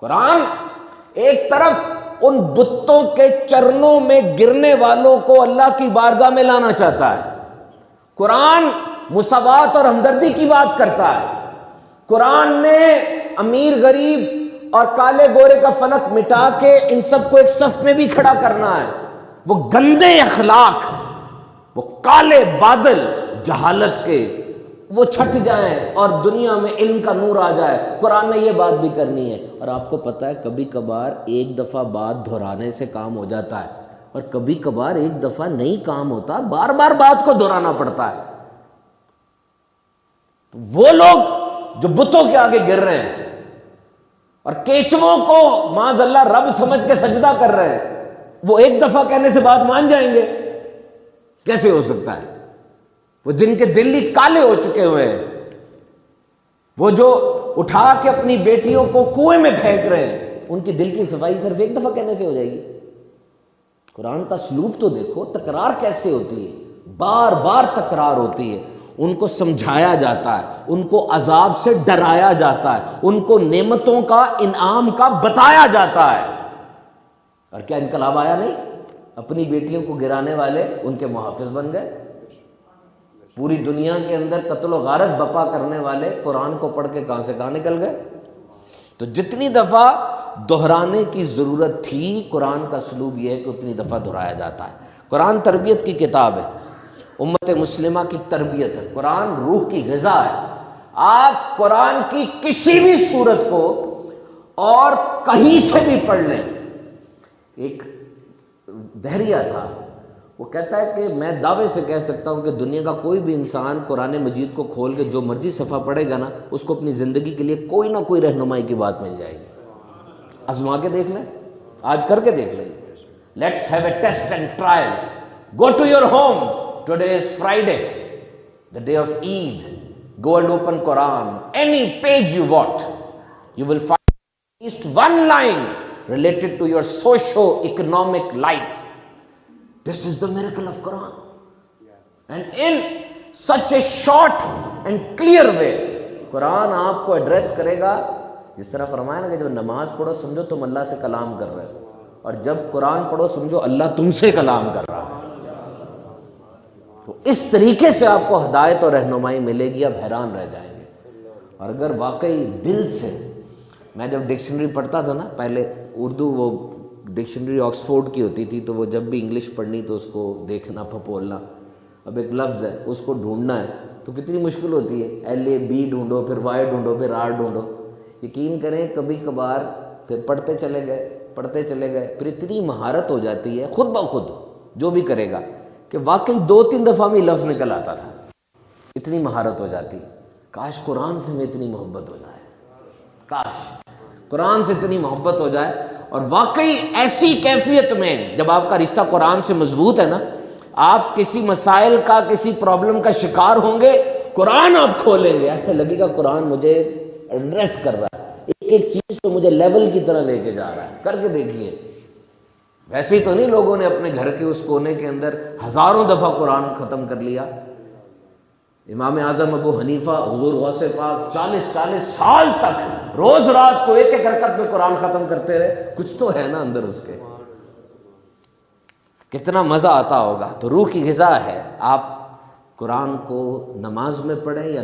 قرآن ایک طرف ان بتوں کے چرنوں میں گرنے والوں کو اللہ کی بارگاہ میں لانا چاہتا ہے، قرآن مساوات اور ہمدردی کی بات کرتا ہے، قرآن نے امیر غریب اور کالے گورے کا فرق مٹا کے ان سب کو ایک صف میں بھی کھڑا کرنا ہے۔ وہ گندے اخلاق، وہ کالے بادل جہالت کے وہ چھٹ جائیں اور دنیا میں علم کا نور آ جائے، قرآن نے یہ بات بھی کرنی ہے۔ اور آپ کو پتہ ہے کبھی کبھار ایک دفعہ بات دہرانے سے کام ہو جاتا ہے، اور کبھی کبھار ایک دفعہ نہیں کام ہوتا، بار بار بات کو دہرانا پڑتا ہے۔ وہ لوگ جو بتوں کے آگے گر رہے ہیں اور کیچووں کو معاذ اللہ رب سمجھ کے سجدہ کر رہے ہیں، وہ ایک دفعہ کہنے سے بات مان جائیں گے؟ کیسے ہو سکتا ہے؟ وہ جن کے دل ہی کالے ہو چکے ہوئے ہیں، وہ جو اٹھا کے اپنی بیٹیوں کو کنویں میں پھینک رہے ہیں، ان کی دل کی صفائی صرف ایک دفعہ کہنے سے ہو جائے گی؟ قرآن کا سلوک تو دیکھو، تکرار کیسے ہوتی ہے، بار بار تکرار ہوتی ہے، ان کو سمجھایا جاتا ہے، ان کو عذاب سے ڈرایا جاتا ہے، ان کو نعمتوں کا انعام کا بتایا جاتا ہے۔ اور کیا انقلاب آیا نہیں؟ اپنی بیٹیوں کو گرانے والے ان کے محافظ بن گئے، پوری دنیا کے اندر قتل و غارت بپا کرنے والے قرآن کو پڑھ کے کہاں سے کہاں نکل گئے۔ تو جتنی دفعہ دہرانے کی ضرورت تھی، قرآن کا اسلوب یہ ہے کہ اتنی دفعہ دہرایا جاتا ہے۔ قرآن تربیت کی کتاب ہے، امت مسلمہ کی تربیت ہے، قرآن روح کی غذا ہے۔ آپ قرآن کی کسی بھی صورت کو اور کہیں سے بھی پڑھ لیں۔ ایک بحریہ تھا، وہ کہتا ہے کہ میں دعوے سے کہہ سکتا ہوں کہ دنیا کا کوئی بھی انسان قرآن مجید کو کھول کے جو مرضی صفحہ پڑھے گا نا، اس کو اپنی زندگی کے لیے کوئی نہ کوئی رہنمائی کی بات مل جائے گی۔ آزما کے دیکھ لیں، آج کر کے دیکھ لیں۔ Let's have a test and trial. Go to your home, today is Friday, the day of Eid. Go and open Quran. Any page you want, you will find at least one line related to your socio-economic life. This is the miracle of Quran. And in such a short and clear way, قرآن آپ کو address کرے گا، جس طرح فرمایا نا کہ جب نماز پڑھو سمجھو تم اللہ سے کلام کر رہے ہو، اور جب قرآن پڑھو سمجھو اللہ تم سے کلام کر رہا ہے۔ تو اس طریقے سے آپ کو ہدایت اور رہنمائی ملے گی، آپ حیران رہ جائیں گے۔ اور اگر واقعی دل سے، میں جب ڈکشنری پڑھتا تھا نا پہلے، اردو وہ ڈکشنری آکسفورڈ کی ہوتی تھی، تو وہ جب بھی انگلش پڑھنی تو اس کو دیکھنا پھپولنا، اب ایک لفظ ہے اس کو ڈھونڈنا ہے تو کتنی مشکل ہوتی ہے، LAB ڈھونڈو، پھر Y ڈھونڈو، پھر R ڈھونڈو۔ یقین کریں کبھی کبھار پھر پڑھتے چلے گئے، پھر اتنی مہارت ہو جاتی ہے خود بخود جو بھی کرے گا کہ واقعی 2-3 دفعہ میں لفظ نکل آتا تھا، اتنی مہارت ہو جاتی۔ کاش قرآن سے میں اتنی محبت ہو جائے، کاش قرآن سے اتنی محبت ہو جائے۔ اور واقعی ایسی کیفیت میں جب آپ کا رشتہ قرآن سے مضبوط ہے نا، آپ کسی مسائل کا، کسی پرابلم کا شکار ہوں گے، قرآن آپ کھولیں گے، ایسا لگے گا قرآن مجھے ایڈریس کر رہا ہے، ایک ایک چیز کو مجھے لیول کی طرح لے کے جا رہا ہے۔ کر کے دیکھیے، ویسے ہی تو نہیں لوگوں نے اپنے گھر کے اس کونے کے اندر ہزاروں دفعہ قرآن ختم کر لیا۔ امام اعظم ابو حنیفہ، حضور غوث پاک 40 سال تک روز رات کو ایک رکعت میں قرآن ختم کرتے رہے، کچھ تو ہے نا اندر اس کے، کتنا مزہ آتا ہوگا۔ تو روح کی غذا ہے، آپ قرآن کو نماز میں پڑھیں یا